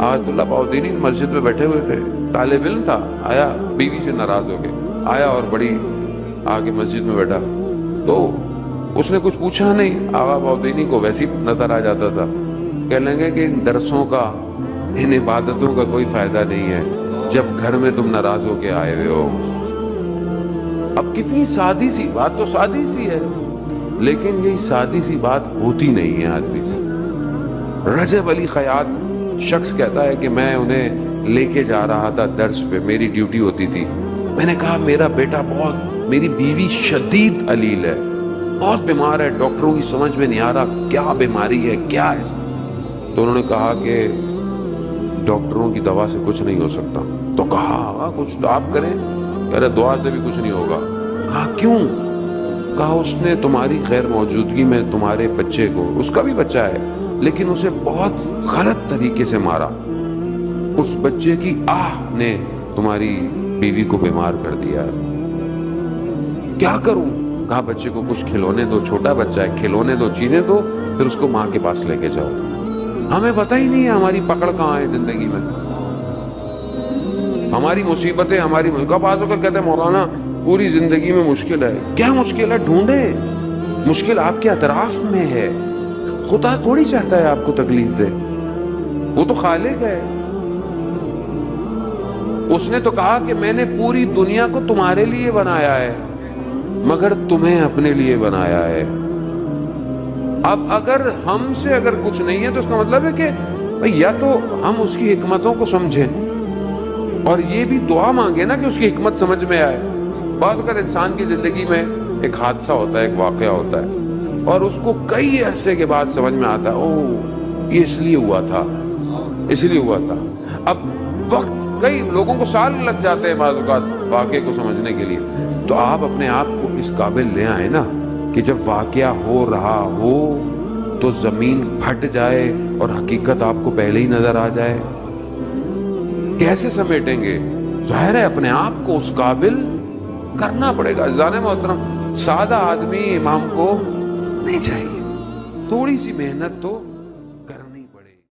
آیت اللہ باؤدینی مسجد میں بیٹھے ہوئے تھے، طالب علم تھا، آیا بیوی سے ناراض ہو کے آیا اور بڑی آگے مسجد میں بیٹھا، تو اس نے کچھ پوچھا نہیں، آغا باؤدینی کو ویسے ہی نظر آ جاتا تھا، کہنے لگے کہ ان درسوں کا، ان عبادتوں کا کوئی فائدہ نہیں ہے جب گھر میں تم ناراض ہو کے آئے ہوئے ہو۔ اب کتنی سادی سی بات، تو سادی سی ہے، لیکن یہی سادی سی بات ہوتی نہیں ہے آدمی سے۔ رجب علی خیاط شخص کہتا ہے کہ میں انہیں لے کے جا رہا تھا درس پہ، میری ڈیوٹی ہوتی تھی، میں نے کہا میرا بیٹا بہت، میری بیوی شدید علیل ہے، بہت بیمار ہے، ڈاکٹروں کی سمجھ میں نہیں آ رہا کیا بیماری ہے، کیا ہے۔ تو انہوں نے کہا کہ ڈاکٹروں کی دوا سے کچھ نہیں ہو سکتا۔ تو کہا کچھ تو آپ کریں، کہہ رہے دعا سے بھی کچھ نہیں ہوگا۔ کہا کیوں؟ کہا اس نے تمہاری غیر موجودگی میں تمہارے بچے کو، اس کا بھی بچہ ہے لیکن اسے بہت غلط طریقے سے مارا، اس بچے کی آہ نے تمہاری بیوی کو بیمار کر دیا ہے، کیا کروں؟ کہا بچے کو کچھ کھلونے دو، چھوٹا بچہ ہے، کھلونے دو، چیزیں دو، پھر اس کو ماں کے پاس لے کے جاؤ۔ ہمیں پتہ ہی نہیں ہے ہماری پکڑ کہاں ہے زندگی میں، ہماری مصیبتیں، ہماری کب آ کر کہتے ہیں مولانا پوری زندگی میں مشکل ہے، کیا مشکل ہے؟ ڈھونڈیں، مشکل آپ کے اطراف میں ہے، خدا تھوڑی چاہتا ہے آپ کو تکلیف دے، وہ تو خالق ہے۔ اس نے تو کہا کہ میں نے پوری دنیا کو تمہارے لیے بنایا ہے مگر تمہیں اپنے لیے بنایا ہے۔ اب اگر ہم سے اگر کچھ نہیں ہے تو اس کا مطلب ہے کہ یا تو ہم اس کی حکمتوں کو سمجھیں اور یہ بھی دعا مانگے نا کہ اس کی حکمت سمجھ میں آئے۔ بعض اوقات انسان کی زندگی میں ایک حادثہ ہوتا ہے، ایک واقعہ ہوتا ہے اور اس کو کئی عرصے کے بعد سمجھ میں آتا ہے اوہ یہ اس لیے ہوا تھا، اس لیے ہوا تھا۔ اب وقت، کئی لوگوں کو سال لگ جاتے ہیں بعض اوقات واقعے کو سمجھنے کے لیے، تو آپ اپنے آپ کو اس قابل لے آئے نا کہ جب واقعہ ہو رہا ہو تو زمین پھٹ جائے اور حقیقت آپ کو پہلے ہی نظر آ جائے۔ کیسے سمیٹیں گے؟ ظاہر ہے اپنے آپ کو اس قابل کرنا پڑے گا۔ عزیزان محترم، سادہ آدمی امام کو نہیں چاہیے، تھوڑی سی محنت تو